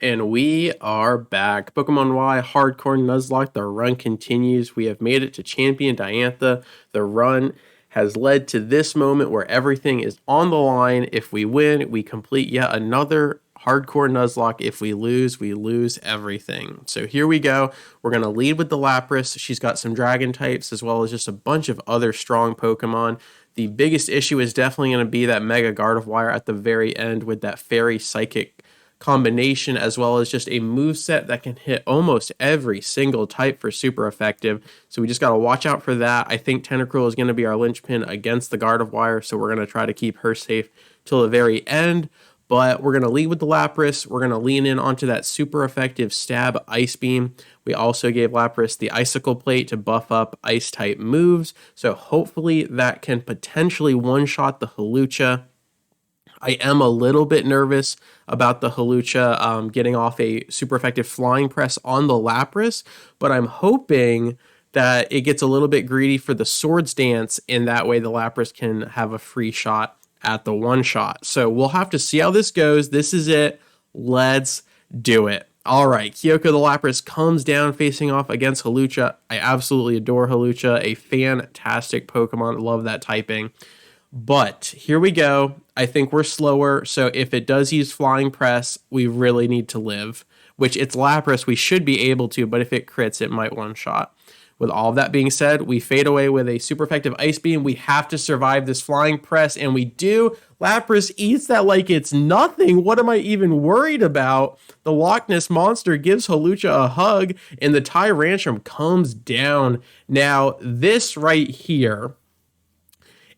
And we are back. Pokemon Y Hardcore Nuzlocke. The run continues. We have made it to Champion Diantha. The run has led to this moment where everything is on the line. If we win, we complete yet another Hardcore Nuzlocke. If we lose everything. So here we go. We're going to lead with the Lapras. She's got some Dragon types as well as just a bunch of other strong Pokemon. The biggest issue is definitely going to be that Mega Gardevoir at the very end with that Fairy Psychic combination, as well as just a moveset that can hit almost every single type for super effective. So we just got to watch out for that. I think Tentacruel is going to be our linchpin against the Gardevoir, so we're going to try to keep her safe till the very end. But we're going to lead with the Lapras. We're going to lean in onto that super effective Stab Ice Beam. We also gave Lapras the Icicle Plate to buff up Ice-type moves. So hopefully that can potentially one-shot the Hawlucha. I am a little bit nervous about the Hawlucha getting off a super effective Flying Press on the Lapras, but I'm hoping that it gets a little bit greedy for the Swords Dance, and that way the Lapras can have a free shot at the one shot. So we'll have to see how this goes. This is it. Let's do it. All right, Kyoko the Lapras comes down facing off against Hawlucha. I absolutely adore Hawlucha, a fantastic Pokemon. Love that typing. But here we go. I think we're slower, so if it does use Flying Press, we really need to live, which it's Lapras, we should be able to, but if it crits, it might one-shot. With all of that being said, we fade away with a super effective Ice Beam. We have to survive this Flying Press, and we do. Lapras eats that like it's nothing. What am I even worried about? The Loch Ness Monster gives Hawlucha a hug, and the Tyrantrum comes down. Now, this right here,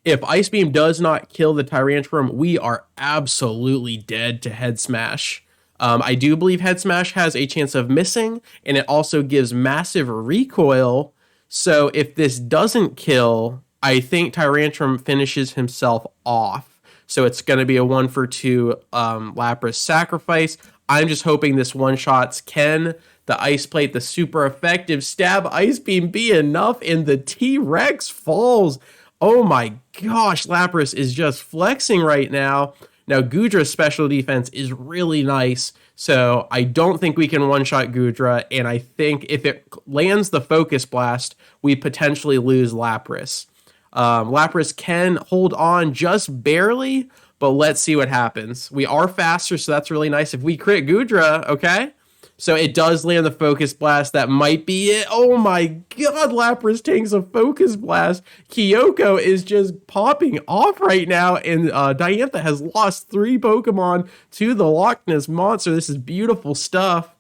if Ice Beam does not kill the Tyrantrum, we are absolutely dead to Head Smash. I do believe Head Smash has a chance of missing, and it also gives massive recoil. So if this doesn't kill, I think Tyrantrum finishes himself off. So it's going to be a 1-for-2 Lapras sacrifice. I'm just hoping this one-shots can the Ice Plate, the super effective Stab Ice Beam be enough, and the T-Rex falls. Oh my gosh, Lapras is just flexing right now. Now, Goodra's special defense is really nice, so I don't think we can one-shot Goodra, and I think if it lands the Focus Blast, we potentially lose Lapras. Lapras can hold on just barely, but let's see what happens. We are faster, so that's really nice. If we crit Goodra, okay? So it does land the Focus Blast. That might be it. Oh my god, Lapras tanks a Focus Blast. Kyoko is just popping off right now, and Diantha has lost 3 Pokemon to the Loch Ness Monster. This is beautiful stuff.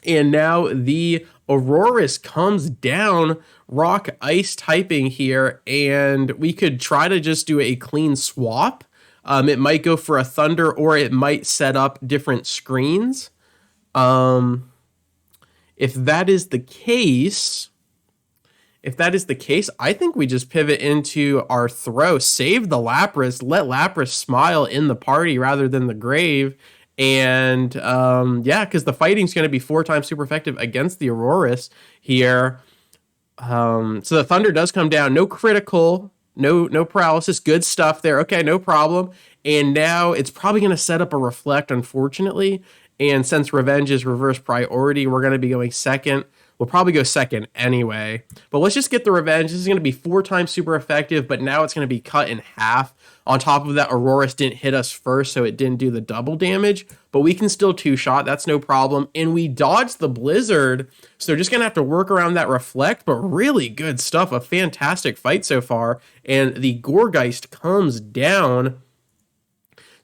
And now the Aurorus comes down, Rock Ice typing here, and we could try to just do a clean swap. It might go for a Thunder, or it might set up different screens. If that is the case, I think we just pivot into our throw, save the Lapras, let Lapras smile in the party rather than the grave. And, yeah, because the fighting's going to be 4 times super effective against the Aurorus here. So the Thunder does come down, no critical, no paralysis, good stuff there. Okay, no problem. And now it's probably going to set up a Reflect, unfortunately. And since Revenge is reverse priority, we're going to be going second. We'll probably go second anyway. But let's just get the Revenge. This is going to be 4 times super effective, but now it's going to be cut in half. On top of that, Aurorus didn't hit us first, so it didn't do the double damage. But we can still 2-shot. That's no problem. And we dodged the Blizzard, so they're just going to have to work around that Reflect. But really good stuff. A fantastic fight so far. And the Gourgeist comes down.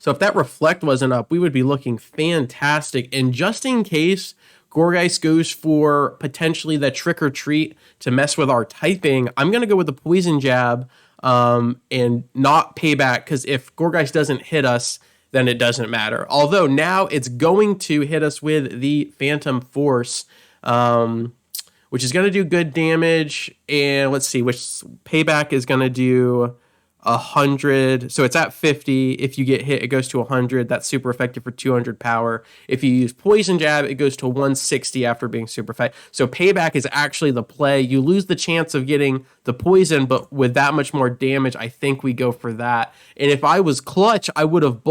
So if that Reflect wasn't up, we would be looking fantastic. And just in case Gourgeist goes for potentially the Trick or Treat to mess with our typing, I'm going to go with the Poison Jab and not Payback, because if Gourgeist doesn't hit us, then it doesn't matter. Although now it's going to hit us with the Phantom Force, which is going to do good damage. And let's see, which Payback is going to do 100. So it's at 50. If you get hit, it goes to 100. That's super effective for 200 power. If you use Poison Jab, it goes to 160 after being super effective. So Payback is actually the play. You lose the chance of getting the poison, but with that much more damage, I think we go for that. And if I was Clutch, I would have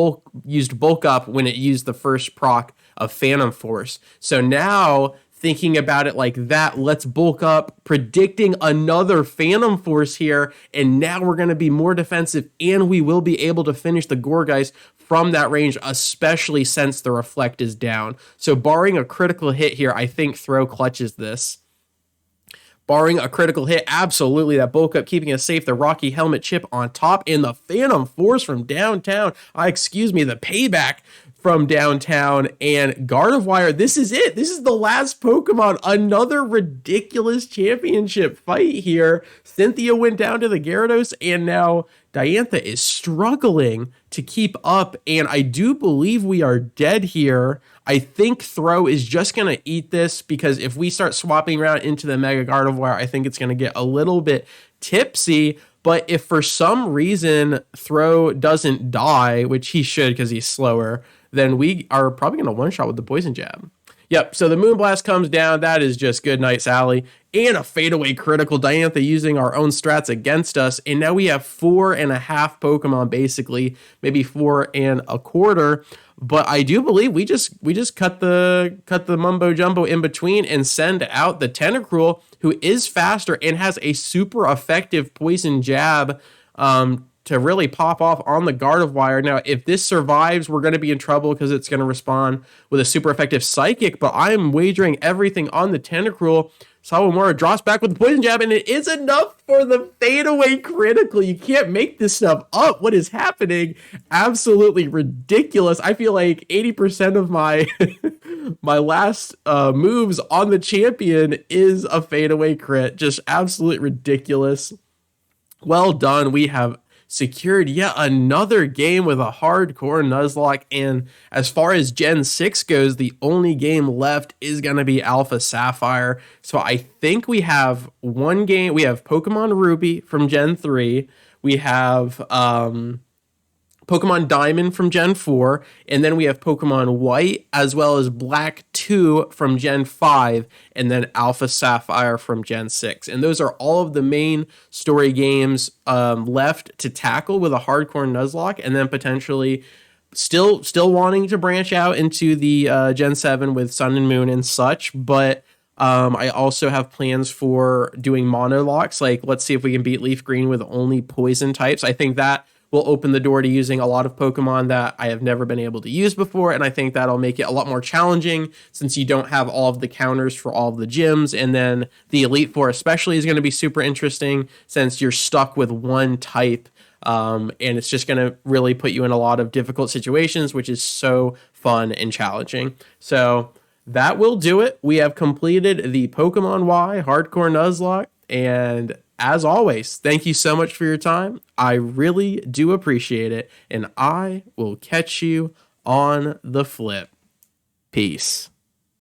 used Bulk Up when it used the first proc of Phantom Force. So now, thinking about it like that, let's bulk up, predicting another Phantom Force here, and now we're going to be more defensive, and we will be able to finish the Gourgeist from that range, especially since the Reflect is down. So barring a critical hit here, I think Throw clutches this. Barring a critical hit, absolutely, that bulk up, keeping us safe. The Rocky Helmet chip on top, and the Phantom Force from downtown. The Payback from downtown, and Gardevoir. This is it. This is the last Pokemon. Another ridiculous championship fight here. Cynthia went down to the Gyarados, and now Diantha is struggling to keep up, and I do believe we are dead here. I think Throw is just going to eat this, because if we start swapping around into the Mega Gardevoir, I think it's going to get a little bit tipsy. But if for some reason Throw doesn't die, which he should because he's slower, then we are probably going to one-shot with the Poison Jab. Yep, so the Moonblast comes down. That is just good night, Sally. And a fadeaway critical. Diantha using our own strats against us. And now we have 4.5 Pokemon, basically. Maybe 4.25. But I do believe we just cut the mumbo jumbo in between and send out the Tentacruel, who is faster and has a super effective Poison Jab to really pop off on the Gardevoir. Now, if this survives, we're going to be in trouble because it's going to respond with a super effective Psychic, but I'm wagering everything on the Tentacruel. Sawamura drops back with the Poison Jab, and it is enough for the fadeaway critical. You can't make this stuff up. What is happening? Absolutely ridiculous. I feel like 80% of my my last moves on the champion is a fadeaway crit. Just absolutely ridiculous. Well done. We have secured yet another game with a hardcore Nuzlocke, and as far as Gen 6 goes, the only game left is going to be Alpha Sapphire. So I think we have one game. We have Pokemon Ruby from Gen 3. We have Pokemon Diamond from Gen 4, and then we have Pokemon White, as well as Black 2 from Gen 5, and then Alpha Sapphire from Gen 6. And those are all of the main story games left to tackle with a hardcore Nuzlocke, and then potentially still wanting to branch out into the Gen 7 with Sun and Moon and such, but I also have plans for doing monolocks. Like, let's see if we can beat Leaf Green with only poison types. I think that will open the door to using a lot of Pokemon that I have never been able to use before, and I think that'll make it a lot more challenging since you don't have all of the counters for all of the gyms. And then the Elite Four especially is going to be super interesting since you're stuck with one type, and it's just going to really put you in a lot of difficult situations, which is so fun and challenging. So that will do it. We have completed the Pokemon Y Hardcore Nuzlocke, and as always, thank you so much for your time. I really do appreciate it, and I will catch you on the flip. Peace.